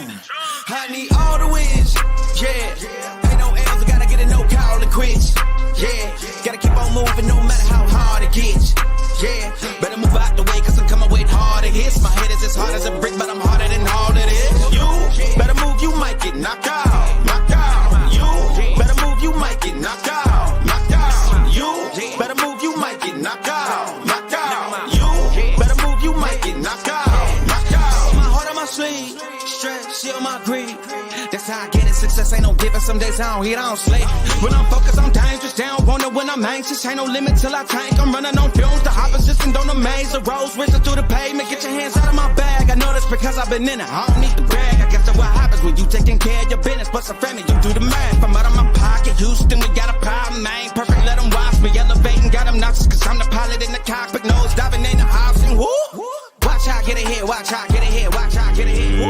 I need all the wins, yeah. Ain't no L's, I gotta get a no call and quits, yeah. Gotta keep on moving no matter how hard it gets, yeah. Better move out the way, cause I'm coming with harder hits. My head is as hard as a brick, but I'm harder than all it is. You better move, you might get knocked out, knocked out. You better move, you might get knocked out, knocked out. You better move, you might get knocked out, knocked out. You better move, you might get knocked out, knocked out. My heart on my sleeve, stress, seal my greed. That's how I get it. Success ain't no given. Some days I don't eat, I don't sleep. When I'm focused, I'm dangerous. Down, wonder when I'm anxious. Ain't no limit till I tank. I'm running on fumes. The opposition don't amaze. The roads racing through the pavement. Get your hands out of my bag. I know that's because I've been in it. I don't need to brag. I guess that's what happens when you taking care of your business. But some family, you do the math. I'm out of my pocket. Houston, we got a problem, man. Perfect, let them watch me. Elevating, got them nauseous. Cause I'm the pilot in the cockpit. Nose diving ain't the option. Woo! Watch out, get ahead. Watch out, get ahead. Watch out, get ahead.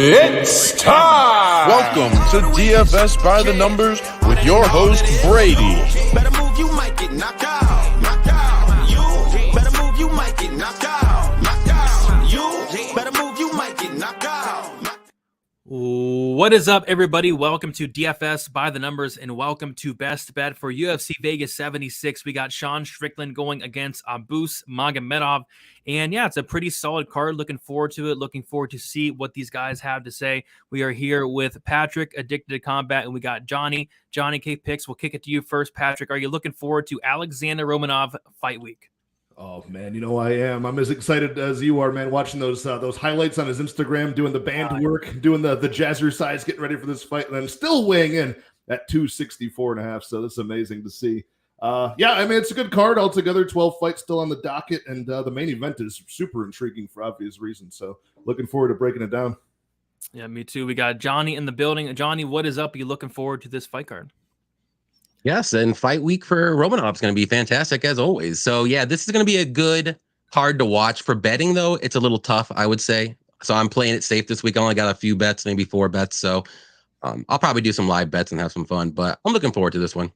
It's time! Welcome to DFS by the Numbers with your host, Brady. Better move, you might get knocked out. Knocked out. You better move, you might get knocked out. Knocked out. You better move, you might get knocked out. What is up, everybody? Welcome to DFS by the Numbers and welcome to Best Bet for UFC Vegas 76. We got Sean Strickland going against Abus Magomedov. And yeah, it's a pretty solid card. Looking forward to it. Looking forward to see what these guys have to say. We are here with Patrick, Addicted to Combat, and we got Johnny. Johnny K Picks. We'll kick it to you first, Patrick. Are you looking forward to Alexander Romanov fight week? Oh man, you know I am. I'm as excited as you are, man. Watching those highlights on his Instagram, doing the band work, doing the jazzercise, getting ready for this fight, and then still weighing in at 264.5. So that's amazing to see. Yeah, I mean it's a good card altogether. 12 fights still on the docket, and the main event is super intriguing for obvious reasons. So looking forward to breaking it down. Yeah, me too. We got Johnny in the building. Johnny, what is up? Are you looking forward to this fight card? Yes, and fight week for Romanov is going to be fantastic as always. So yeah, this is going to be a good card to watch. For betting though, it's a little tough, I would say. So I'm playing it safe this week. I only got a few bets, maybe 4 bets. So I'll probably do some live bets and have some fun. But I'm looking forward to this one.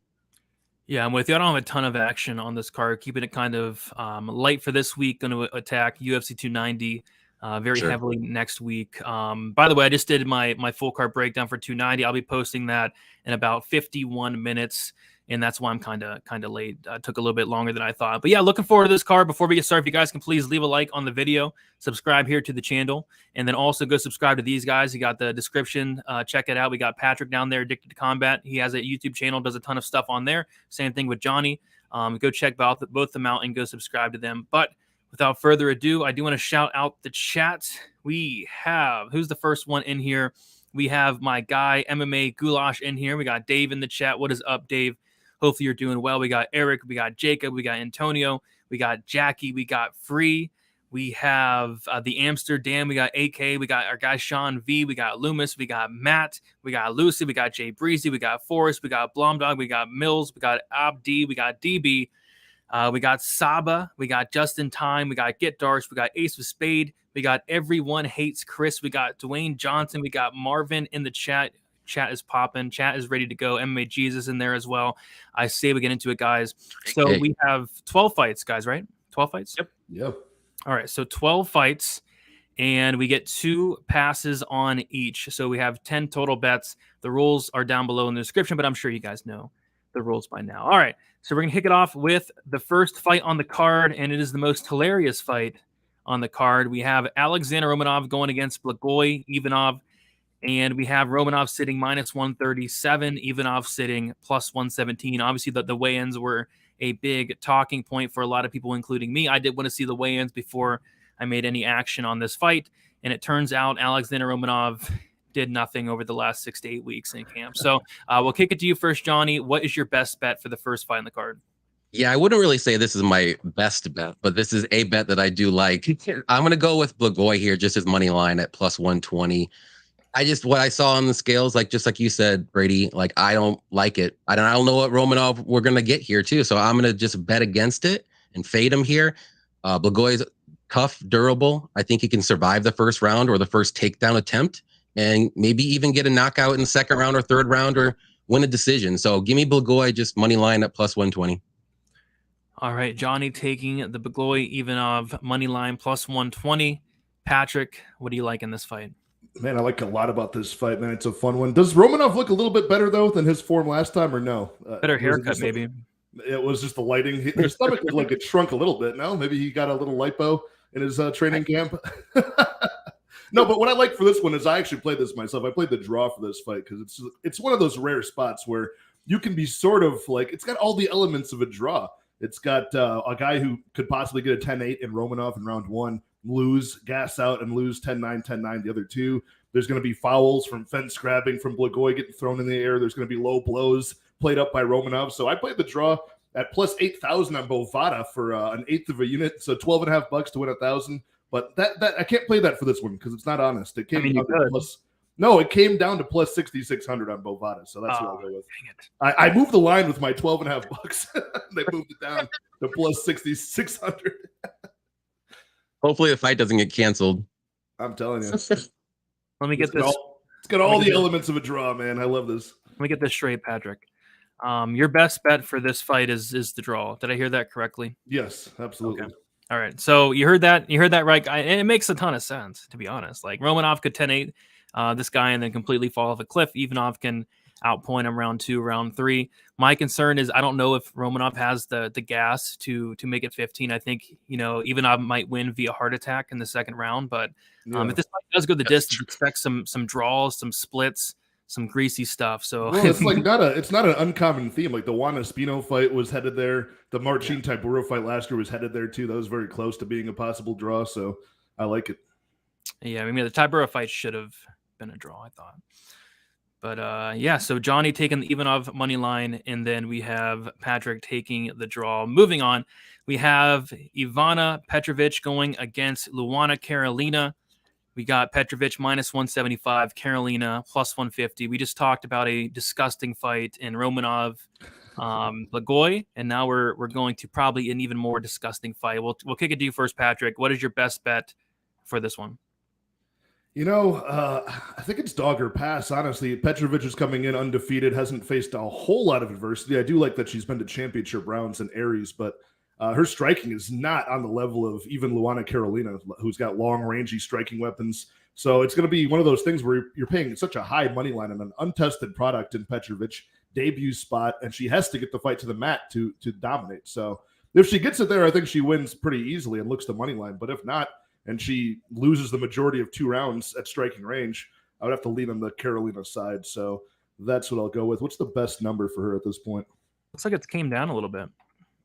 Yeah, I'm with you. I don't have a ton of action on this card. Keeping it kind of light for this week. Going to attack UFC 290 very heavily next week. By the way, I just did my full card breakdown for 290. I'll be posting that in about 51 minutes, and that's why I'm kind of late. Took a little bit longer than I thought. But yeah, looking forward to this card. Before we get started, if you guys can please leave a like on the video, subscribe here to the channel, and then also go subscribe to these guys. You got the description. Check it out. We got Patrick down there, Addicted to Combat. He has a YouTube channel, does a ton of stuff on there. Same thing with Johnny. Go check both them out and go subscribe to them. But without further ado, I do want to shout out the chat. We have, who's the first one in here? We have my guy, MMA Goulash, in here. We got Dave in the chat. What is up, Dave? Hopefully you're doing well. We got Eric. We got Jacob. We got Antonio. We got Jackie. We got Free. We have the Amsterdam. We got AK. We got our guy Sean V. We got Loomis. We got Matt. We got Lucy. We got Jay Breezy. We got Forrest. We got Blomdog. We got Mills. We got Abdi. We got DB. We got Saba, we got Justin Time, we got Get Darsh, we got Ace of Spade, we got Everyone Hates Chris, we got Dwayne Johnson, we got Marvin in the chat. Chat is popping, chat is ready to go. MMA Jesus in there as well. I say we get into it, guys. So we have 12 fights, guys, right? 12 fights? Yep. All right, so 12 fights, and we get 2 passes on each. So we have 10 total bets. The rules are down below in the description, but I'm sure you guys know the rules by now. All right, so we're going to kick it off with the first fight on the card, and it is the most hilarious fight on the card. We have Alexander Romanov going against Blagoy Ivanov, and we have Romanov sitting minus 137, Ivanov sitting plus 117. Obviously, the weigh-ins were a big talking point for a lot of people, including me. I did want to see the weigh-ins before I made any action on this fight, and it turns out Alexander Romanov did nothing over the last 6 to 8 weeks in camp. So we'll kick it to you first, Johnny. What is your best bet for the first fight in the card? Yeah, I wouldn't really say this is my best bet, but this is a bet that I do like. I'm going to go with Blagoy here, just his money line at plus 120. What I saw on the scales, just like you said, Brady, I don't like it. I don't know what Romanov we're going to get here too. So I'm going to just bet against it and fade him here. Blagoy's tough, durable. I think he can survive the first round or the first takedown attempt, and maybe even get a knockout in the second round or third round or win a decision. So give me Blagoy, just money line at plus 120. All right, Johnny taking the Blagoy Ivanov money line plus 120. Patrick, what do you like in this fight? Man, I like a lot about this fight, man. It's a fun one. Does Romanov look a little bit better, though, than his form last time, or no? Better haircut, maybe. It was just the lighting. His stomach looked like it shrunk a little bit. No, maybe he got a little lipo in his training camp. No, but what I like for this one is I actually played this myself. I played the draw for this fight because it's one of those rare spots where you can be sort of like, it's got all the elements of a draw. It's got a guy who could possibly get a 10-8 in Romanov in round one, lose, gas out, and lose 10-9, 10-9 the other two. There's going to be fouls from fence grabbing from Blagoy getting thrown in the air. There's going to be low blows played up by Romanov. So I played the draw at plus 8,000 on Bovada for an eighth of a unit. So $12.50 to win 1,000. But that I can't play that for this one because it's not honest. It came down to plus. No, it came down to plus 6,600 on Bovada. So that's what I'll go with. I moved the line with my $12.50. They moved it down to plus 6,600. Hopefully the fight doesn't get canceled. I'm telling you. Let me get this. It's got all the elements of a draw, man. I love this. Let me get this straight, Patrick. Your best bet for this fight is the draw. Did I hear that correctly? Yes, absolutely. Okay. All right. So you heard that right. And it makes a ton of sense, to be honest. Like Romanov could 10-8 this guy and then completely fall off a cliff. Ivanov can outpoint him round 2, round 3. My concern is I don't know if Romanov has the gas to make it 15. I think, Ivanov might win via heart attack in the second round. But if this fight does go the distance, expect some draws, some splits, some greasy stuff. So it's like it's not an uncommon theme. Like the Juan Espino fight was headed there. The Marcin Tybura fight last year was headed there too. That was very close to being a possible draw. So I like it. Yeah, I mean the Tybura fight should have been a draw, I thought. But so Johnny taking the Ivanov money line, and then we have Patrick taking the draw. Moving on, we have Ivana Petrovic going against Luana Carolina. We got Petrovic minus 175, Carolina plus 150. We just talked about a disgusting fight in Romanov, Blagoy, and now we're going to probably an even more disgusting fight. We'll kick it to you first, Patrick. What is your best bet for this one? I think it's dog or pass, honestly. Petrovic is coming in undefeated, hasn't faced a whole lot of adversity. I do like that she's been to championship rounds in Aries, but her striking is not on the level of even Luana Carolina, who's got long, rangy striking weapons. So it's going to be one of those things where you're paying such a high money line on an untested product in Petrovic, debut spot, and she has to get the fight to the mat to dominate. So if she gets it there, I think she wins pretty easily and looks the money line. But if not, and she loses the majority of 2 rounds at striking range, I would have to lean on the Carolina side. So that's what I'll go with. What's the best number for her at this point? Looks like it's came down a little bit.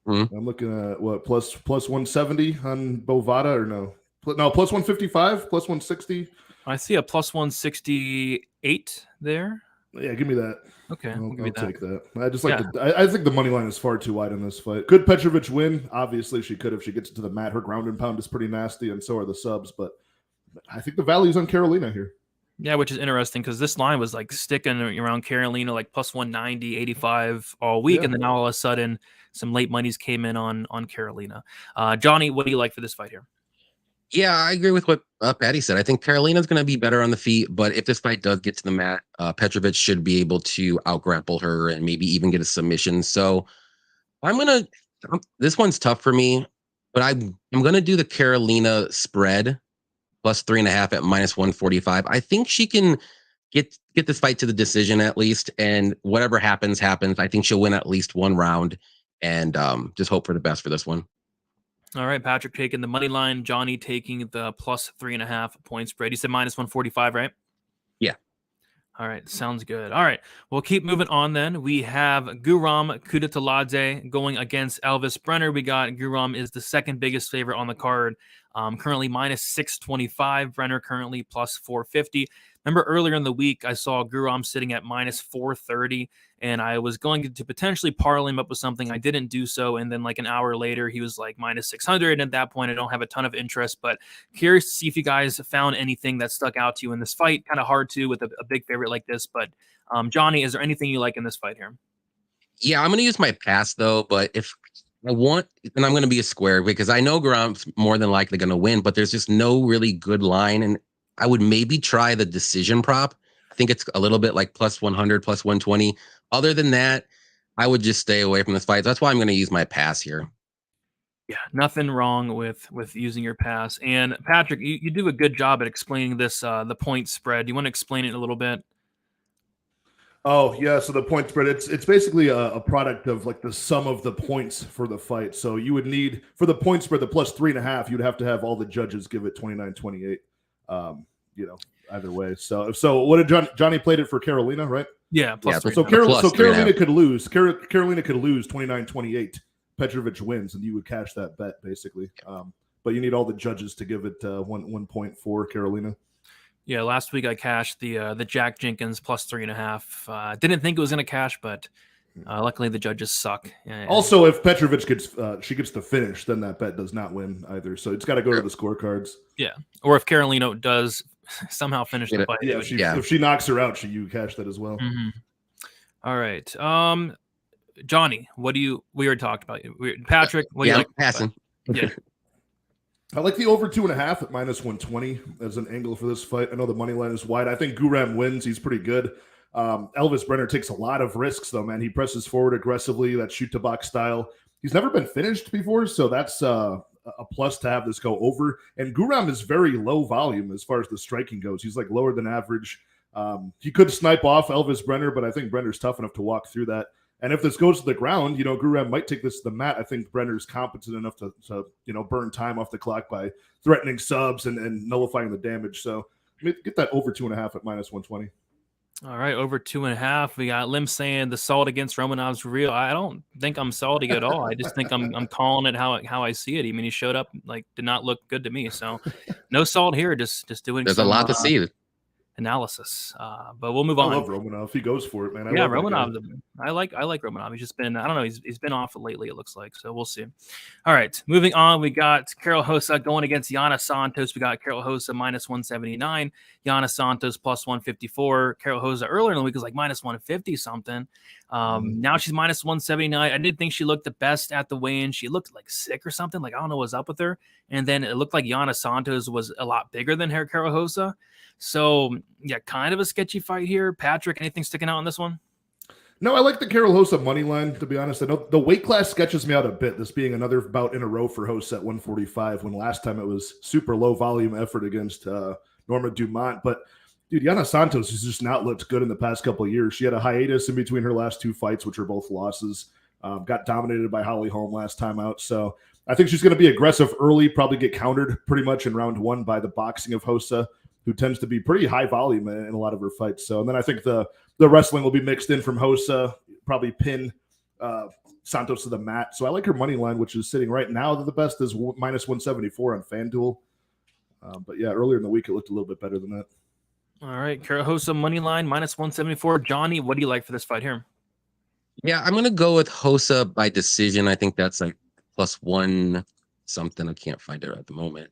Mm-hmm. I'm looking at what plus 170 on Bovada or no plus 155, plus 160. I see a plus 168 there. Yeah, give me that. Okay, I'll take that. I just like I think the money line is far too wide in this fight. Could Petrovic win? Obviously, she could if she gets to the mat. Her ground and pound is pretty nasty, and so are the subs. But I think the value's on Carolina here. Yeah, which is interesting because this line was like sticking around Carolina like plus 190, 85 all week, and then all of a sudden some late monies came in on Carolina. Johnny, what do you like for this fight here? Yeah, I agree with what Patty said. I think Carolina's going to be better on the feet, but if this fight does get to the mat, Petrovic should be able to out-grapple her and maybe even get a submission. So this one's tough for me, but I'm going to do the Carolina spread plus 3.5 at minus 145. I think she can get this fight to the decision at least, and whatever happens. I think she'll win at least 1 round, and just hope for the best for this one. All right, Patrick taking the money line, Johnny taking the plus 3.5 point spread. You said minus 145, right? Yeah. All right, sounds good. All right, we'll keep moving on then. We have Guram Kudataladze going against Elvis Brenner. We got Guram is the second biggest favorite on the card, currently minus 625. Brenner currently plus 450. Remember earlier in the week, I saw Guram sitting at minus 430, and I was going to potentially parlay him up with something. I didn't do so, and then like an hour later, he was like minus 600, and at that point, I don't have a ton of interest, but curious to see if you guys found anything that stuck out to you in this fight. Kind of hard to with a big favorite like this, but Johnny, is there anything you like in this fight here? Yeah, I'm going to use my pass, though, but if I want, then I'm going to be a square because I know Guram's more than likely going to win, but there's just no really good line, and I would maybe try the decision prop. I think it's a little bit like plus 100, plus 120. Other than that, I would just stay away from this fight. That's why I'm going to use my pass here. Yeah, nothing wrong with using your pass. And Patrick, you do a good job at explaining this the point spread. Do you want to explain it a little bit? Oh yeah, so the point spread, it's basically a product of like the sum of the points for the fight. So you would need for the point spread, the plus 3.5, you'd have to have all the judges give it 29-28. Either way. So what did Johnny played it for Carolina, right? Yeah, plus so Carolina could lose. Carolina could lose 29-28. Petrovic wins, and you would cash that bet basically. But you need all the judges to give it 1 point for Carolina. Yeah, last week I cashed the Jack Jenkins plus 3.5. Didn't think it was going to cash, but luckily the judges suck. Also, if Petrovic gets the finish, then that bet does not win either. So it's got to go to the scorecards. Yeah, or if Carolina does somehow finish the fight. Yeah, if she knocks her out, you cash that as well. Mm-hmm. All right, Johnny, we already talked about you. Patrick, what do you like? Passing. Yeah. I like the over 2.5 at minus 120 as an angle for this fight. I know the money line is wide. I think Guram wins. He's pretty good. Elvis Brenner takes a lot of risks, though, man. He presses forward aggressively, that shoot-to-box style. He's never been finished before, so that's a plus to have this go over. And Guram is very low volume as far as the striking goes. He's like lower than average. He could snipe off Elvis Brenner, but I think Brenner's tough enough to walk through that. And if this goes to the ground, Guram might take this to the mat. I think Brenner's competent enough to burn time off the clock by threatening subs and nullifying the damage. So get that over 2.5 at minus 120. All right, over 2.5. We got Lim saying the salt against Romanov's real. I don't think I'm salty at all. I just think I'm calling it how I see it. I mean, he showed up did not look good to me. So no salt here. Just doing. There's a lot to see. Analysis, but we'll move on. I love Romanov. He goes for it, man. Romanov. I like Romanov. He's just been, I don't know, he's been off lately, it looks like. So we'll see. All right, moving on. We got Carol Hosa going against Yana Santos. We got Carol Hosa minus 179, Yana Santos plus 154. Carol Hosa earlier in the week was like minus 150 something. Now she's minus 179. I didn't think she looked the best at the weigh-in. She looked like sick or something. Like I don't know what's up with her. And then it looked like Yana Santos was a lot bigger than her Carol Hosa. So, yeah, kind of a sketchy fight here. Patrick, anything sticking out on this one? No, I like the Carol Hosa money line, to be honest. I know the weight class sketches me out a bit, this being another bout in a row for Hosa at 145, when last time it was super low volume effort against Norma Dumont. But, dude, Yana Santos has just not looked good in the past couple of years. She had a hiatus in between her last two fights, which are both losses. Got dominated by Holly Holm last time out. So I think she's going to be aggressive early, probably get countered pretty much in round one by the boxing of Hosa, who tends to be pretty high volume in a lot of her fights. So, and then I think the wrestling will be mixed in from Hosa, probably pin Santos to the mat. So I like her money line, which is sitting right now. The best is minus 174 on FanDuel. But yeah, earlier in the week, it looked a little bit better than that. All right, Carol Hosa money line, minus 174. Johnny, what do you like for this fight here? Yeah, I'm going to go with Hosa by decision. I think that's like plus one something. I can't find it at the moment.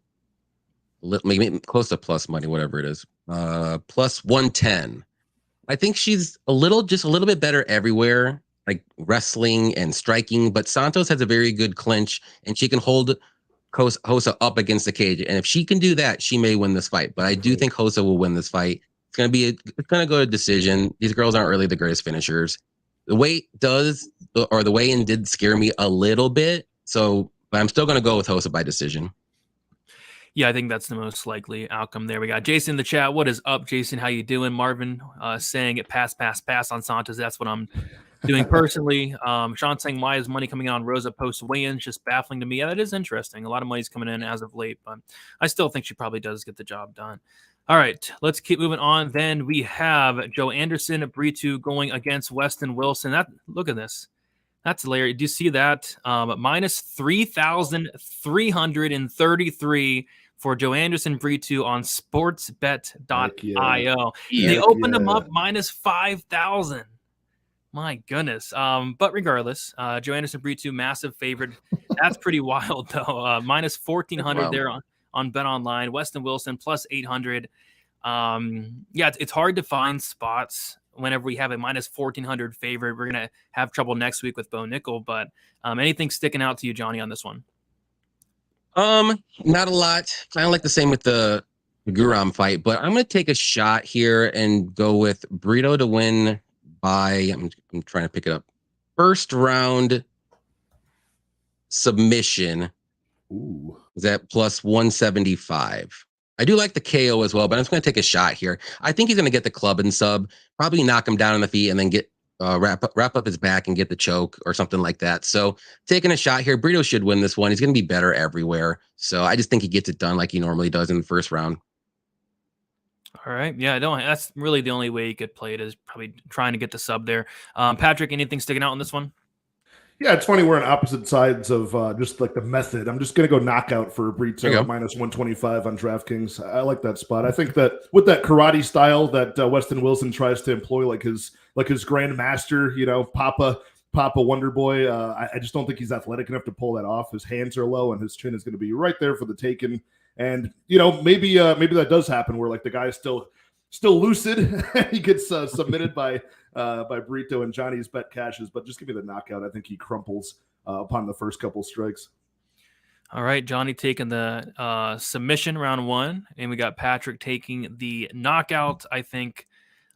Maybe close to plus money, whatever it is. Plus 110. I think she's just a little bit better everywhere, like wrestling and striking. But Santos has a very good clinch, and she can hold Hosa up against the cage. And if she can do that, she may win this fight. But I do think Hosa will win this fight. It's gonna go to decision. These girls aren't really the greatest finishers. The weigh-in did scare me a little bit. But I'm still gonna go with Hosa by decision. Yeah, I think that's the most likely outcome there. We got Jason in the chat. What is up, Jason? How you doing? Marvin saying it pass on Santos. That's what I'm doing personally. Sean saying, why is money coming in on Rosa post weigh-ins? Just baffling to me. Yeah, that is interesting. A lot of money's coming in as of late, but I still think she probably does get the job done. All right, let's keep moving on. Then we have Joe Anderson at Brito going against Weston Wilson. Look at this. That's hilarious. Do you see that? Minus 3,333 for Joe Anderson Brito on sportsbet.io. They opened them up minus 5,000. My goodness. But regardless, Joe Anderson Brito, massive favorite. That's pretty wild, though. Minus 1,400 there on Bet Online. Weston Wilson plus 800. Yeah, it's hard to find spots whenever we have a minus 1,400 favorite. We're going to have trouble next week with Bo Nickel. But anything sticking out to you, Johnny, on this one? Not a lot. Kind of like the same with the Guram fight, but I'm going to take a shot here and go with Brito to win by, I'm trying to pick it up, first round submission Ooh. Is at plus 175. I do like the KO as well, but I'm just going to take a shot here. I think he's going to get the club and sub, probably knock him down on the feet, and then get wrap up his back and get the choke or something like that. So taking a shot here, Brito should win this one. He's going to be better everywhere. So I just think he gets it done like he normally does in the first round. All right. Yeah, that's really the only way you could play it, is probably trying to get the sub there. Patrick, anything sticking out on this one? Yeah, it's funny we're on opposite sides of just like the method. I'm just going to go knockout for Brito at minus 125 on DraftKings. I like that spot. I think that with that karate style that Weston Wilson tries to employ, like his grandmaster, Papa Wonder Boy, I just don't think he's athletic enough to pull that off. His hands are low and his chin is going to be right there for the taking. And maybe that does happen where like the guy is still lucid. He gets submitted by Brito and Johnny's bet cashes, but just give me the knockout. I think he crumples upon the first couple strikes. All right, Johnny taking the submission round one, and we got Patrick taking the knockout. I think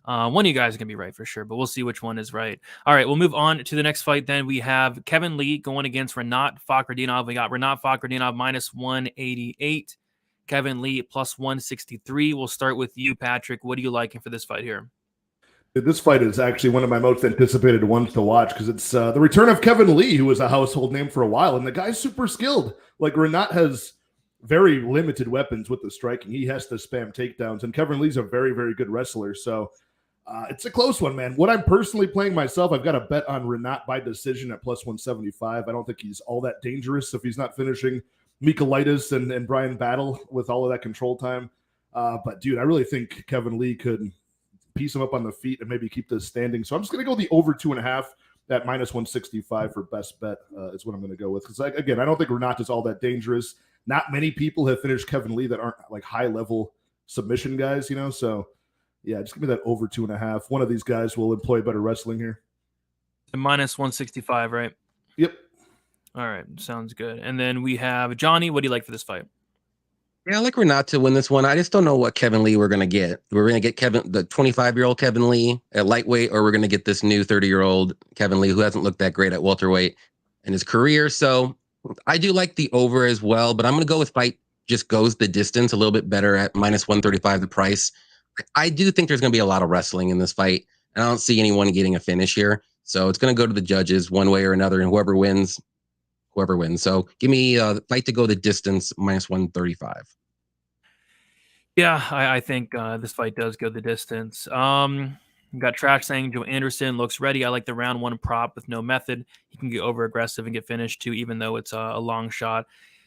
one of you guys is going to be right for sure, but we'll see which one is right. All right, we'll move on to the next fight then. We have Kevin Lee going against Rinat Fakhretdinov. We got Rinat Fakhretdinov minus 188. Kevin Lee plus 163. We'll start with you, Patrick. What are you liking for this fight here? This fight is actually one of my most anticipated ones to watch because it's the return of Kevin Lee, who was a household name for a while, and the guy's super skilled. Like Rinat has very limited weapons with the striking. He has to spam takedowns, and Kevin Lee's a very, very good wrestler. So it's a close one, man. What I'm personally playing myself, I've got a bet on Rinat by decision at plus 175. I don't think he's all that dangerous if he's not finishing Michaelitis and Brian Battle with all of that control time. But, dude, I really think Kevin Lee could piece him up on the feet and maybe keep this standing. So I'm just going to go the over 2.5 at minus 165 for best bet is what I'm going to go with. Because, again, I don't think Rinat is all that dangerous. Not many people have finished Kevin Lee that aren't, like, high-level submission guys, So, yeah, just give me that over 2.5. One of these guys will employ better wrestling here. Minus 165, right? Yep. All right, sounds good. And then we have Johnny. What do you like for this fight? Yeah, I like Rinat to win this one. I just don't know what Kevin Lee we're going to get. We're going to get the 25-year-old Kevin Lee at lightweight, or we're going to get this new 30-year-old Kevin Lee who hasn't looked that great at welterweight in his career. So I do like the over as well, but I'm going to go with fight just goes the distance a little bit better at minus 135 the price. I do think there's going to be a lot of wrestling in this fight, and I don't see anyone getting a finish here. So it's going to go to the judges one way or another, and whoever wins. So give me fight to go the distance minus 135. Yeah, I think this fight does go the distance. We got Trash saying Joe Anderson looks ready. I like the round one prop with no method. He can get over aggressive and get finished too, even though it's a long shot.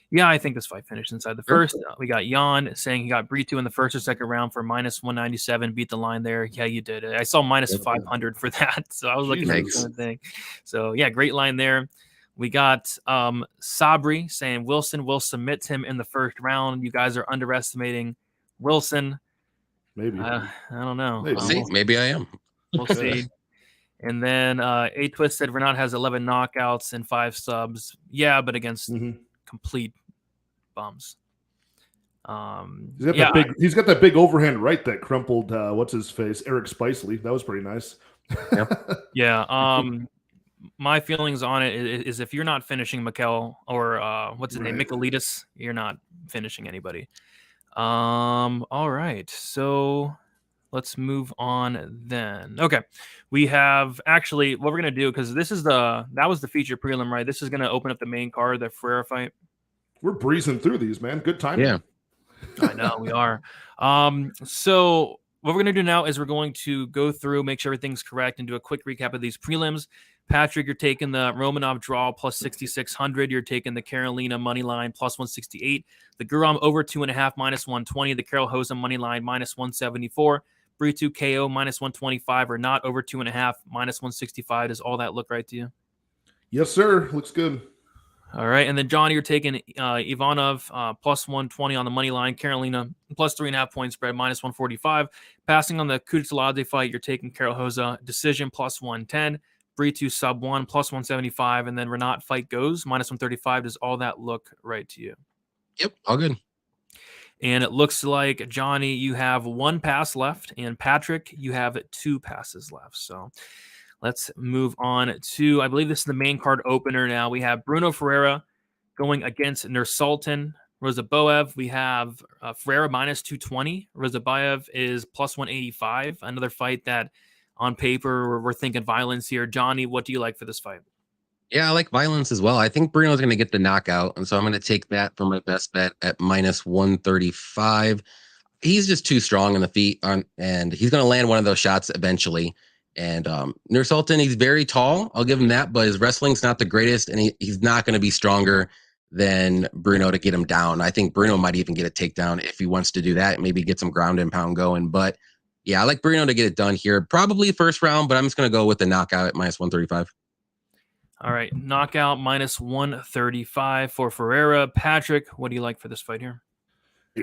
Yeah, I think this fight finished inside the first. We got Jan saying he got Brito in the first or second round for minus 197. Beat the line there. Yeah, you did. I saw minus 500 for that. So I was looking at the same thing. So yeah, great line there. We got Sabri saying Wilson will submit him in the first round. You guys are underestimating Wilson. Maybe. I don't know. Maybe I am. We'll see. And then A Twist said Rinat has 11 knockouts and 5 subs. Yeah, but against complete bums. He's got that big overhand right that crumpled what's his face, Eric Spicely. That was pretty nice. Yeah. My feelings on it is if you're not finishing Mikel or what's his name, Michaelitis, you're not finishing anybody. All right, so let's move on then. Okay, we have actually what we're gonna do, because that was the feature prelim, right? This is gonna open up the main card, the Ferreira fight. We're breezing through these, man. Good timing. Yeah, I know we are. So what we're gonna do now is we're going to go through, make sure everything's correct, and do a quick recap of these prelims. Patrick, you're taking the Romanov draw plus 6,600. You're taking the Carolina money line plus 168. The Guram over 2.5 minus 120. The Carol Hosa money line minus 174. Brito KO minus 125 or not over 2.5 minus 165. Does all that look right to you? Yes, sir. Looks good. All right. And then, Johnny, you're taking Ivanov plus 120 on the money line. Carolina plus 3.5 point spread minus 145. Passing on the Kudzelade fight, you're taking Carol Hosa decision plus 110. Brito sub 1 plus 175, and then Rinat fight goes minus 135. Does all that look right to you? Yep, all good. And it looks like, Johnny, you have 1 pass left, and Patrick, you have 2 passes left. So let's move on to, I believe this is the main card opener now. We have Bruno Ferreira going against Nursultan Rozaboev. We have Ferreira minus 220. Rozaboev is plus 185. Another fight that on paper we're thinking violence here. Johnny, what do you like for this fight? Yeah, I like violence as well. I think Bruno's going to get the knockout, and so I'm going to take that for my best bet at minus 135. He's just too strong on the feet, and he's going to land one of those shots eventually. And Nursultan, he's very tall. I'll give him that, but his wrestling's not the greatest, and he's not going to be stronger than Bruno to get him down. I think Bruno might even get a takedown if he wants to do that, maybe get some ground and pound going. But yeah, I like Bruno to get it done here. Probably first round, but I'm just going to go with the knockout at minus 135. All right, knockout minus 135 for Ferreira. Patrick, what do you like for this fight here?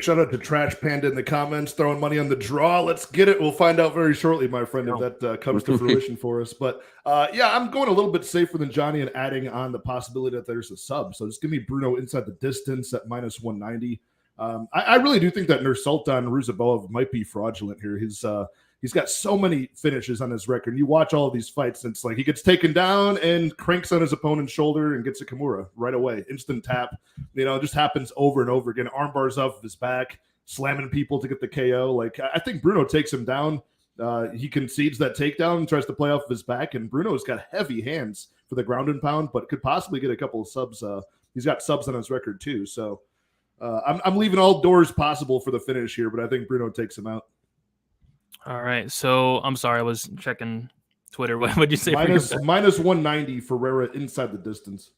Shout out to Trash Panda in the comments, throwing money on the draw. Let's get it. We'll find out very shortly, my friend, if that comes to fruition for us. But yeah, I'm going a little bit safer than Johnny and adding on the possibility that there's a sub. So just give me Bruno inside the distance at minus 190. I really do think that Nursultan Rozaboev might be fraudulent here. He's got so many finishes on his record. You watch all of these fights, and it's like he gets taken down and cranks on his opponent's shoulder and gets a Kimura right away. Instant tap. It just happens over and over again. Arm bars off of his back, slamming people to get the KO. Like, I think Bruno takes him down. He concedes that takedown and tries to play off of his back, and Bruno's got heavy hands for the ground and pound, but could possibly get a couple of subs. He's got subs on his record too. So I'm leaving all doors possible for the finish here, but I think Bruno takes him out. All right. So I'm sorry, I was checking Twitter. What would you say? Minus 190 Ferreira inside the distance.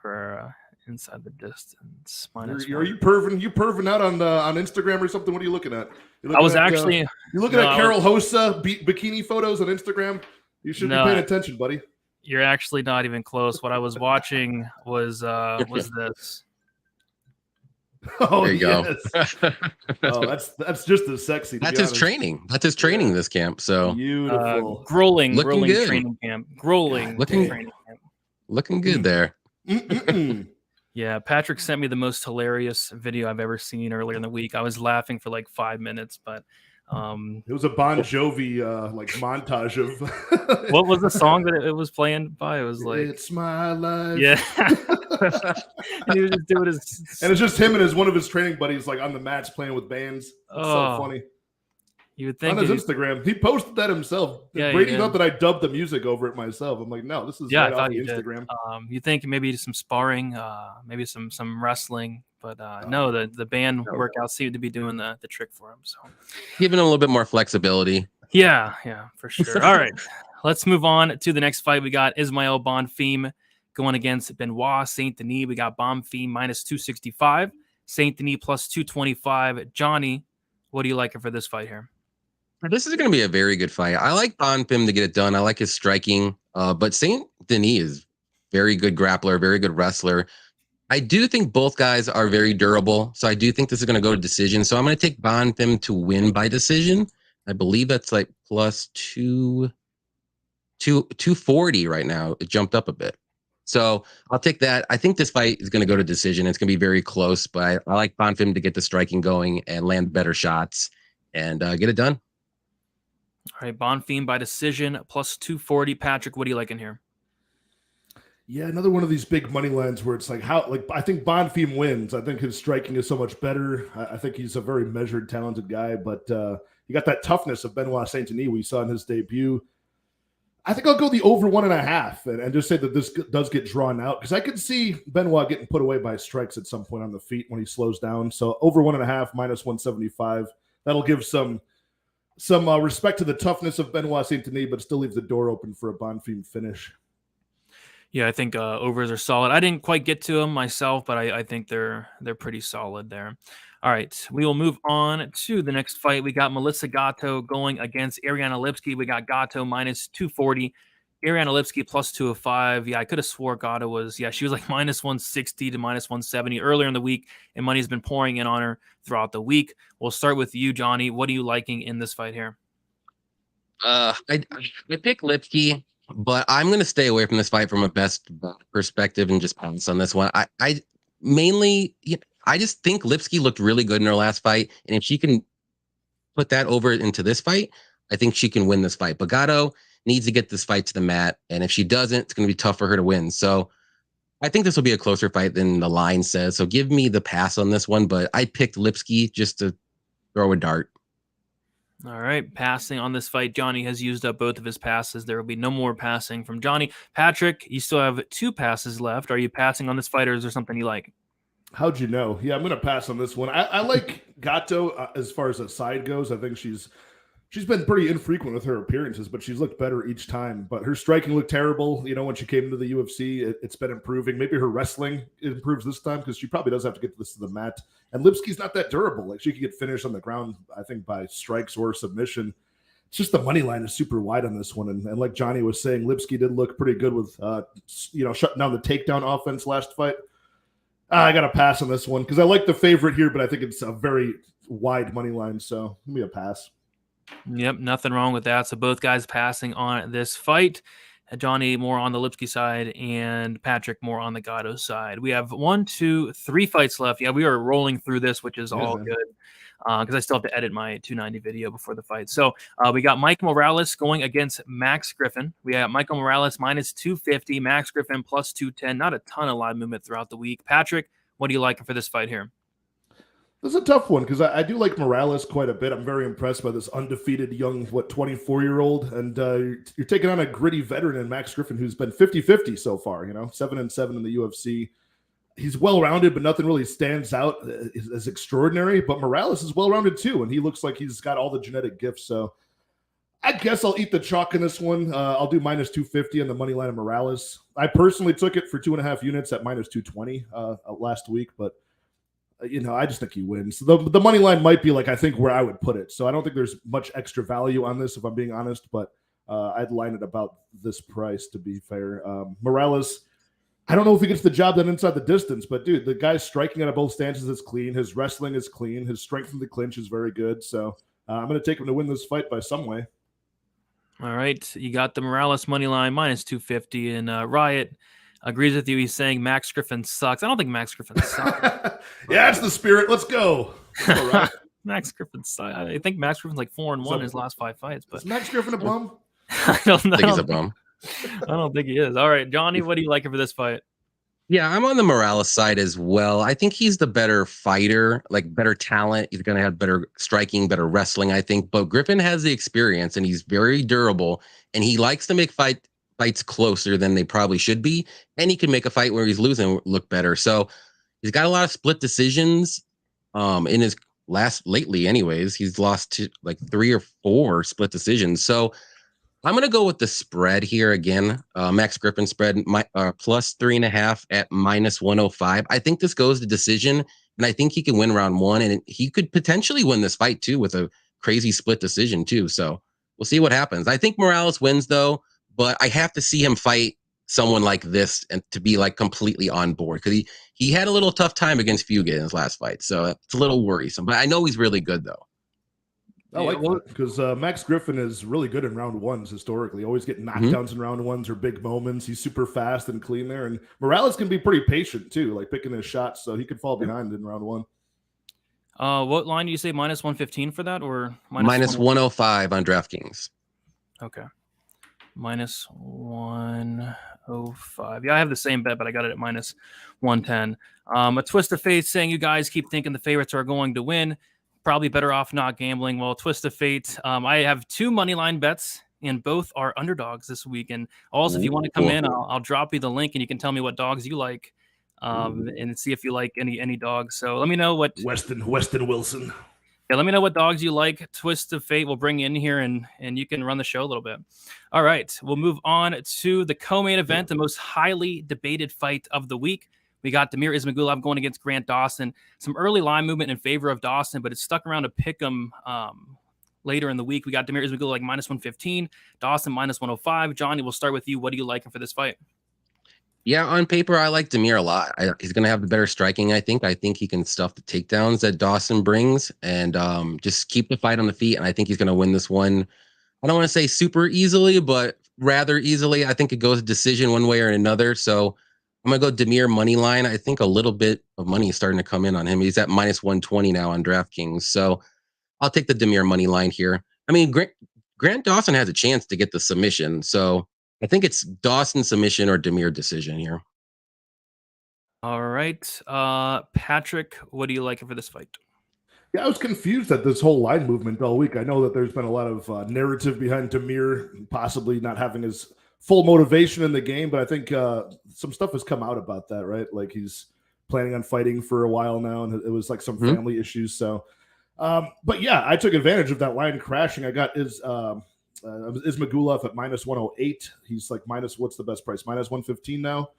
Ferreira inside the distance. Are you perving out on Instagram or something? What are you looking at? I was actually. You're looking at Carol Hossa bikini photos on Instagram. You should be paying attention, buddy. You're actually not even close. What I was watching was this. Oh, there you go. Oh, that's just as sexy. That's his training. That's his training this camp. So beautiful. Grueling good. Training camp. Grueling training camp. Looking good there. Yeah, Patrick sent me the most hilarious video I've ever seen earlier in the week. I was laughing for like 5 minutes, but it was a Bon Jovi like montage of what was the song that it was playing by? It was like "It's My Life." Yeah. And he was just doing his, and it's just him and one of his training buddies like on the mats playing with bands. It's so funny. You would think on his Instagram, he posted that himself. Yeah, Brady thought that I dubbed the music over it myself. I'm like, no, this is right off the Instagram. You think maybe some sparring, maybe some wrestling, but no, the band workouts seem to be doing the trick for him. So giving him a little bit more flexibility. Yeah, for sure. All right, let's move on to the next fight. We got Ismael Bonfim going against Benoit Saint Denis. We got Bonfim minus 265, Saint Denis plus 225. Johnny, what do you like for this fight here? This is going to be a very good fight. I like Bonfim to get it done. I like his striking, but Saint Denis is very good grappler, very good wrestler. I do think both guys are very durable, so I do think this is going to go to decision. So I'm going to take Bonfim to win by decision. I believe that's like plus 240 right now. It jumped up a bit. So I'll take that. I think this fight is going to go to decision. It's going to be very close, but I like Bonfim to get the striking going and land better shots and get it done. All right, Bonfim by decision plus 240. Patrick, what do you like in here? Yeah, another one of these big money lines where it's like I think Bonfim wins. I think his striking is so much better. I think he's a very measured, talented guy, but you got that toughness of Benoit Saint Denis we saw in his debut. I think I'll go the over 1.5 and just say that this does get drawn out because I could see Benoit getting put away by strikes at some point on the feet when he slows down. So over 1.5 minus 175. That'll give some respect to the toughness of Benoit Saint Denis, but still leaves the door open for a Bonfim finish. Yeah, I think overs are solid. I didn't quite get to them myself, but I think they're pretty solid there. All right, we will move on to the next fight. We got Melissa Gatto going against Ariana Lipski. We got Gatto minus 240, Ariana Lipski plus 205. Yeah, I could have swore Gatto was, she was like minus 160 to minus 170 earlier in the week, and money's been pouring in on her throughout the week. We'll start with you, Johnny. What are you liking in this fight here? I pick Lipski, but I'm going to stay away from this fight from a best perspective and just pass on this one. I mainly, I just think Lipski looked really good in her last fight, and if she can put that over into this fight, I think she can win this fight. But Gatto needs to get this fight to the mat, and if she doesn't, it's going to be tough for her to win. So I think this will be a closer fight than the line says. So give me the pass on this one, but I picked Lipsky just to throw a dart. All right, passing on this fight. Johnny has used up both of his passes. There will be no more passing from Johnny. Patrick, you still have 2 passes left. Are you passing on this fight, or is there something you like? How'd you know? Yeah, I'm going to pass on this one. I like Gato as far as the side goes. I think she's been pretty infrequent with her appearances, but she's looked better each time. But her striking looked terrible. When she came into the UFC, it's been improving. Maybe her wrestling improves this time because she probably does have to get this to the mat. And Lipsky's not that durable. Like, she could get finished on the ground, I think, by strikes or submission. It's just the money line is super wide on this one. And like Johnny was saying, Lipsky did look pretty good with, shutting down the takedown offense last fight. I got to pass on this one because I like the favorite here, but I think it's a very wide money line. So give me a pass. Yep, nothing wrong with that. So both guys passing on this fight. Johnny more on the Lipsky side and Patrick more on the Gatto side. We have 1, 2, 3 fights left. Yeah, we are rolling through this, which is all good because I still have to edit my 290 video before the fight. So we got Mike Morales going against Max Griffin. We have Michael Morales minus 250, Max Griffin plus 210. Not a ton of live movement throughout the week. Patrick, what do you like for this fight here? This is a tough one because I do like Morales quite a bit. I'm very impressed by this undefeated young, 24-year-old. And you're taking on a gritty veteran in Max Griffin who's been 50-50 so far, 7-7 in the UFC. He's well-rounded, but nothing really stands out as extraordinary. But Morales is well-rounded too, and he looks like he's got all the genetic gifts. So I guess I'll eat the chalk in this one. I'll do minus 250 on the money line of Morales. I personally took it for 2.5 units at minus 220 last week, but I just think he wins. The money line might be I think where I would put it. So I don't think there's much extra value on this, if I'm being honest, but I'd line it about this price to be fair. Morales, I don't know if he gets the job done inside the distance, but dude, the guy's striking out of both stances is clean. His wrestling is clean. His strength in the clinch is very good. So I'm going to take him to win this fight by some way. All right. You got the Morales money line minus 250, and Riot agrees with you. He's saying Max Griffin sucks. I don't think Max Griffin sucks. Yeah, that's the spirit. Let's go. All right. Max Griffin sucks. I think Max Griffin's 4-1 in his last 5 fights. But is Max Griffin a bum? I don't know. I think he's a bum. I don't think he is. All right, Johnny, what do you like for this fight? Yeah, I'm on the Morales side as well. I think he's the better fighter, better talent. He's going to have better striking, better wrestling, I think. But Griffin has the experience, and he's very durable, and he likes to make fights closer than they probably should be, and he can make a fight where he's losing look better. So he's got a lot of split decisions in his lately anyways. He's lost to 3 or 4 split decisions. So I'm going to go with the spread here again. Max Griffin spread plus 3.5 at minus 105. I think this goes to decision, and I think he can win round 1, and he could potentially win this fight too with a crazy split decision too. So we'll see what happens. I think Morales wins though, but I have to see him fight someone like this and to be completely on board, because he had a little tough time against Fuga in his last fight. So it's a little worrisome, but I know he's really good though. I like that because Max Griffin is really good in round 1s historically. Always getting knockdowns in round 1s or big moments. He's super fast and clean there. And Morales can be pretty patient too, picking his shots, so he could fall behind in round 1. What line do you say? Minus 115 for that, or minus 105 on DraftKings? Okay. Minus 105. Yeah, I have the same bet, but I got it at minus 110. A twist of fate saying you guys keep thinking the favorites are going to win. Probably better off not gambling. Well, twist of fate. I have 2 money line bets, and both are underdogs this week. And also, if you want to come in, I'll drop you the link, and you can tell me what dogs you like, and see if you like any dogs. So let me know what Weston Wilson. Yeah, let me know what dogs you like. Twist of fate will bring you in here, and you can run the show a little bit. All right, we'll move on to the co-main event, the most highly debated fight of the week. We got Damir Ismagulov going against Grant Dawson. Some early line movement in favor of Dawson, but it's stuck around to pick him later in the week. We got Damir Ismagulov minus 115, Dawson minus 105. Johnny, we'll start with you. What do you like for this fight? Yeah, on paper, I like Damir a lot. He's going to have the better striking, I think. I think he can stuff the takedowns that Dawson brings and just keep the fight on the feet, and I think he's going to win this one. I don't want to say super easily, but rather easily. I think it goes decision one way or another, so I'm going to go Damir money line. I think a little bit of money is starting to come in on him. He's at minus 120 now on DraftKings. So I'll take the Damir money line here. I mean, Grant Dawson has a chance to get the submission. So I think it's Dawson submission or Damir decision here. All right. Patrick, what do you like for this fight? Yeah, I was confused at this whole line movement all week. I know that there's been a lot of narrative behind Demir possibly not having his full motivation in the game, but I think some stuff has come out about that, right? Like he's planning on fighting for a while now, and it was like some family issues. So, but yeah, I took advantage of that line crashing. I got Ismagulov at -108. He's like what's the best price? -115 now.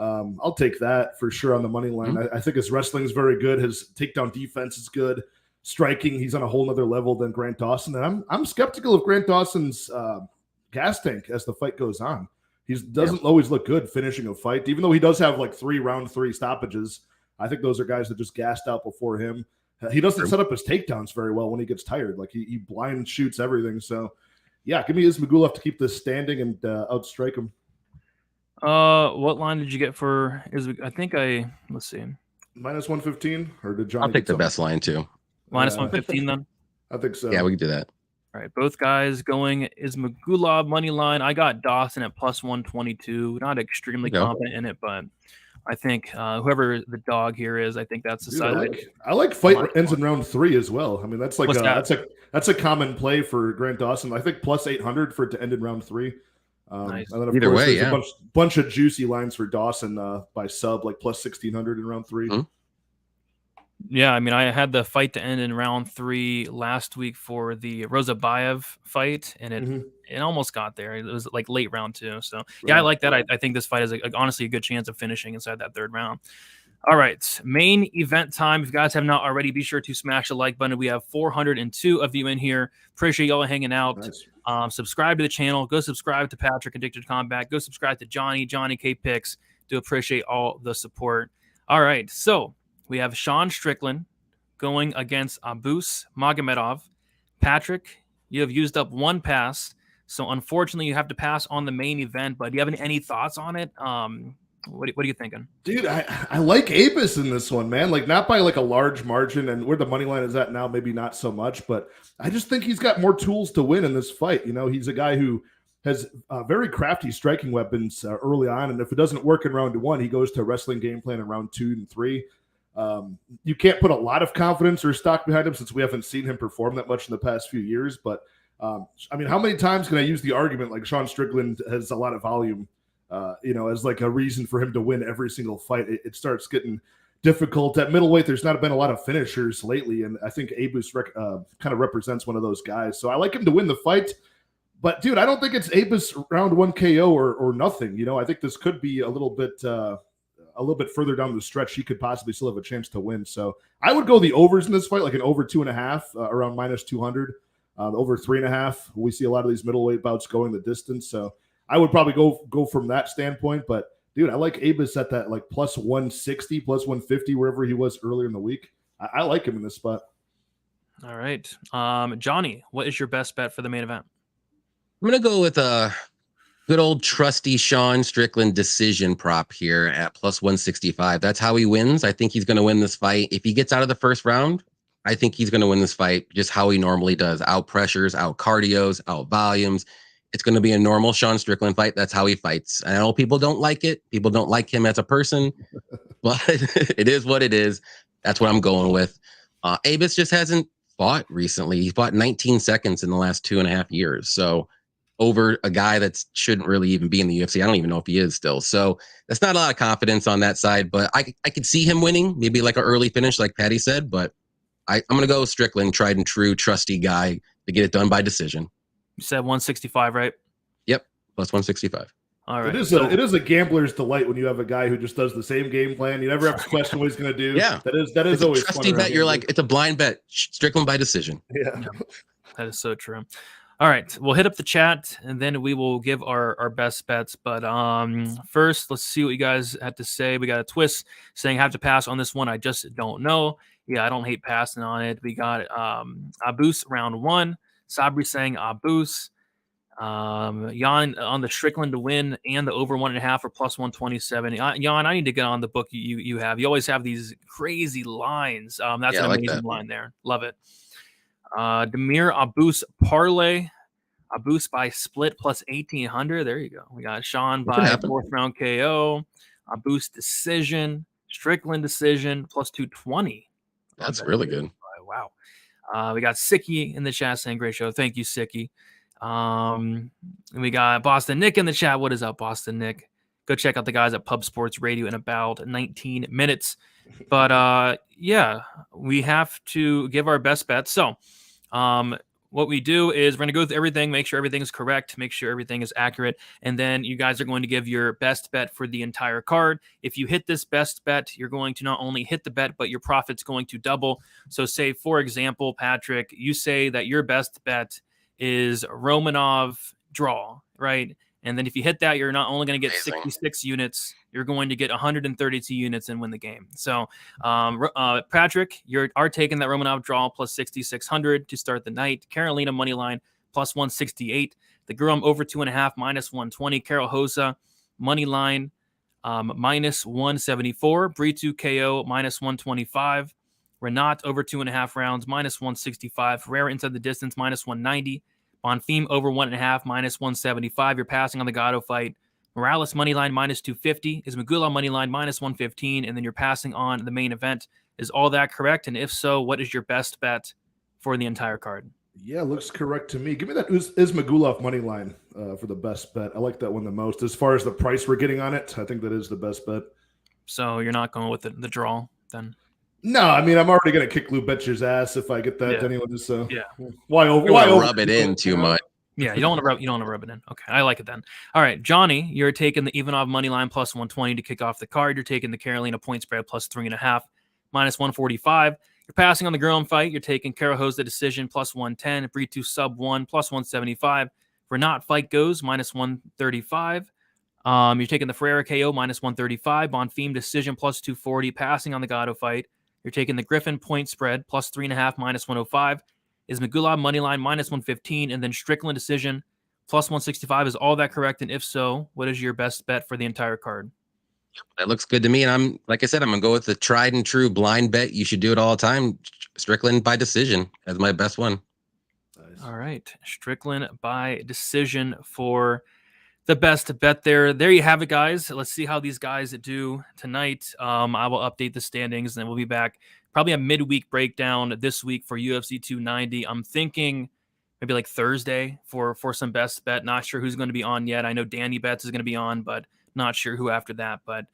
I'll take that for sure on the money line. I think his wrestling is very good. His takedown defense is good. Striking, he's on a whole nother level than Grant Dawson. And I'm skeptical of Grant Dawson's gas tank as the fight goes on. He doesn't always look good finishing a fight, even though he does have like 3 round 3 stoppages. I think those are guys that just gassed out before him. He doesn't set up his takedowns very well when he gets tired. Like he blind shoots everything. So yeah, give me Ismagulov to keep this standing and outstrike him. What line did you get for let's see. -115, or did Johnny? I'll take the best line too. -115 then? I think so. Yeah, we can do that. All right, both guys going Ismagulov money line. I got Dawson at +122. Not extremely confident in it, but I think whoever the dog here is, I think that's the side. I like fight ends in round 3 as well. I mean, that's like that's a common play for Grant Dawson. I think +800 for it to end in round 3. Nice. And then Either way, there's a bunch of juicy lines for Dawson by sub, like +1600 in round 3. Yeah, I mean, I had the fight to end in round 3 last week for the Rozabayev fight, and it almost got there. It was like late round 2. So yeah, I like that. I think this fight has honestly a good chance of finishing inside that 3rd round. All right, main event time. If you guys have not already, be sure to smash the like button. We have 402 of you in here. Appreciate y'all hanging out. Nice. Subscribe to the channel. Go subscribe to Patrick Addicted to Combat. Go subscribe to Johnny K Picks. Do appreciate all the support. All right, so we have Sean Strickland going against Abus Magomedov. Patrick, you have used up 1 pass, so unfortunately you have to pass on the main event. But do you have any thoughts on it? What are you thinking? Dude, I like Abus in this one, man. Like not by like a large margin, and where the money line is at now, maybe not so much, but I just think he's got more tools to win in this fight. You know, he's a guy who has very crafty striking weapons early on, and if it doesn't work in round 1, he goes to a wrestling game plan in round 2 and 3. You can't put a lot of confidence or stock behind him since we haven't seen him perform that much in the past few years. But I mean, how many times can I use the argument like Sean Strickland has a lot of volume? As like a reason for him to win every single fight. It starts getting difficult. At middleweight, there's not been a lot of finishers lately, and I think Abus kind of represents one of those guys. So I like him to win the fight. But, dude, I don't think it's Abus round 1 KO or nothing. You know, I think this could be a little bit further down the stretch. He could possibly still have a chance to win. So I would go the overs in this fight, like an over 2.5, around -200, over 3.5. We see a lot of these middleweight bouts going the distance. So I would probably go from that standpoint, but dude, I like Abus at that like +160, +150, wherever he was earlier in the week. I like him in this spot. All right. Johnny, what is your best bet for the main event? I'm going to go with a good old trusty Sean Strickland decision prop here at +165. That's how he wins. I think he's going to win this fight. If he gets out of the first round, I think he's going to win this fight just how he normally does. Out pressures, out cardios, out volumes. It's going to be a normal Sean Strickland fight. That's how he fights. I know people don't like it. People don't like him as a person, but it is what it is. That's what I'm going with. Abus just hasn't fought recently. He fought 19 seconds in the last 2.5 years. So over a guy that shouldn't really even be in the UFC. I don't even know if he is still. So that's not a lot of confidence on that side, but I could see him winning, maybe like an early finish, like Patty said, but I'm going to go Strickland, tried and true, trusty guy to get it done by decision. You said 165, right? Yep, +165. All right. It is a gambler's delight when you have a guy who just does the same game plan. You never have to question what he's going to do. Yeah, that is always a trusty bet. You're like, it's a blind bet. Strickland by decision. Yeah, that is so true. All right, we'll hit up the chat and then we will give our best bets. But first, let's see what you guys had to say. We got a twist saying have to pass on this one. I just don't know. Yeah, I don't hate passing on it. We got Abus round 1. Sabri saying Abus. Jan on the Strickland to win and the over 1.5 for +127. Jan, I need to get on the book you have. You always have these crazy lines. That's an amazing line there. Love it. Demir Abus parlay. Abus by split +1800. There you go. We got Sean by 4th round KO. Abus decision. Strickland decision plus 220. That's really good. Wow. We got Sicky in the chat saying great show. Thank you, Sicky. And we got Boston Nick in the chat. What is up, Boston Nick? Go check out the guys at Pub Sports Radio in about 19 minutes. But yeah, we have to give our best bet. So what we do is we're going to go through everything, make sure everything is correct, make sure everything is accurate, and then you guys are going to give your best bet for the entire card. If you hit this best bet, you're going to not only hit the bet, but your profit's going to double. So say, for example, Patrick, you say that your best bet is Romanov draw, right? And then if you hit that, you're not only going to get 66 units, you're going to get 132 units and win the game. So, Patrick, you are taking that Romanov draw plus 6,600 to start the night. Carolina money line plus 168. The Guram over 2.5 minus 120. Carol Hosa money line minus 174. Britu KO minus 125. Renat over 2.5 rounds minus 165. Ferreira inside the distance minus 190. Bonfim over 1.5 minus 175. You're passing on the Gatto fight. Morales money line minus 250. Is Magula money line minus 115. And then you're passing on the main event. Is all that correct? And if so, what is your best bet for the entire card? Yeah, looks correct to me. Give me that Ismagulov money line for the best bet. I like that one the most. As far as the price we're getting on it, I think that is the best bet. So you're not going with the draw then? No, I mean, I'm already going to kick Lou Betcher's ass if I get that anyways. So yeah, why rub it in too much? Yeah, you don't want to rub it in. Okay, I like it then. All right, Johnny, you're taking the Ivanov money line plus 120 to kick off the card. You're taking the Carolina point spread plus 3.5 minus 145. You're passing on the Guram fight. You're taking Karahoz the decision plus 110. Britu sub 1 plus 175. Renat fight goes minus 135. You're taking the Ferreira KO minus 135. Bonfim decision plus 240. Passing on the Gatto fight. You're taking the Griffin point spread plus 3.5 minus 105. Is Magula money line minus 115, and then Strickland decision plus 165. Is all that correct? And if so, what is your best bet for the entire card? That looks good to me. And I'm like I said, I'm gonna go with the tried and true blind bet. You should do it all the time. Strickland by decision as my best one. Nice. All right, Strickland by decision for the best bet there. There you have it, guys. Let's see how these guys do tonight. I will update the standings, and then we'll be back. Probably a midweek breakdown this week for UFC 290. I'm thinking maybe like Thursday for some best bet. Not sure who's going to be on yet. I know Danny Betts is going to be on, but not sure who after that. But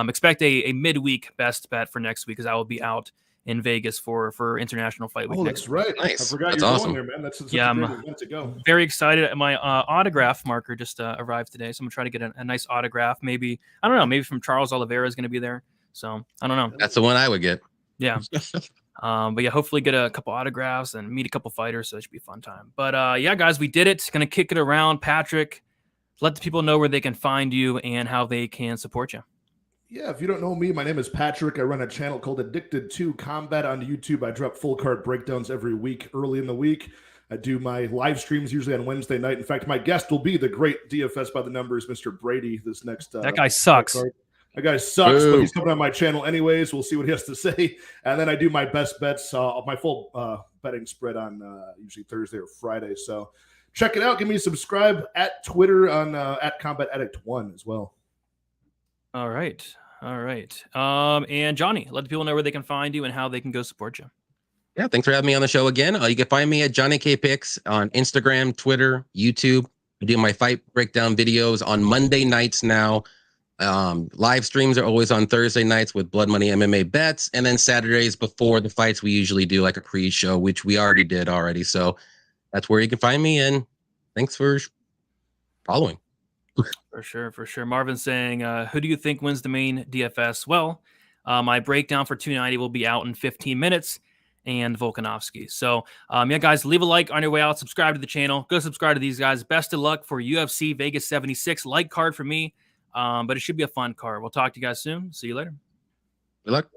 expect a midweek best bet for next week because I will be out in Vegas for International Fight Week. That's right. Nice. I forgot that's you're awesome. going there, man. That's such yeah, a great I'm event to go. Very excited. My autograph marker just arrived today, so I'm gonna try to get a nice autograph. Maybe I don't know. Maybe from Charles Oliveira is going to be there. So I don't know. That's the one I would get. Yeah. But yeah, hopefully get a couple autographs and meet a couple fighters. So it should be a fun time. But yeah, guys, we did it. Gonna kick it around. Patrick, let the people know where they can find you and how they can support you. Yeah, if you don't know me, my name is Patrick. I run a channel called Addicted to Combat on YouTube. I drop full card breakdowns every week, early in the week. I do my live streams usually on Wednesday night. In fact, my guest will be the great DFS by the numbers, Mr. Brady, this next that guy sucks. That guy sucks, but he's coming on my channel anyways. We'll see what he has to say. And then I do my best bets, my full betting spread on usually Thursday or Friday. So check it out. Give me a subscribe at Twitter on at Combat Addict 1 as well. All right. And Johnny, let the people know where they can find you and how they can go support you. Yeah, thanks for having me on the show again. You can find me at Johnny K Picks on Instagram, Twitter, YouTube. I do my fight breakdown videos on Monday nights now. Live streams are always on Thursday nights with Blood Money MMA bets, and then Saturdays before the fights we usually do like a pre-show, which we already did. So that's where you can find me, and thanks for following. For sure. Marvin's saying, who do you think wins the main DFS? Well, my breakdown for 290 will be out in 15 minutes, and Volkanovski. So yeah, guys, leave a like on your way out, subscribe to the channel, go subscribe to these guys. Best of luck for UFC Vegas 76 light card for me. But it should be a fun card. We'll talk to you guys soon. See you later. Good luck.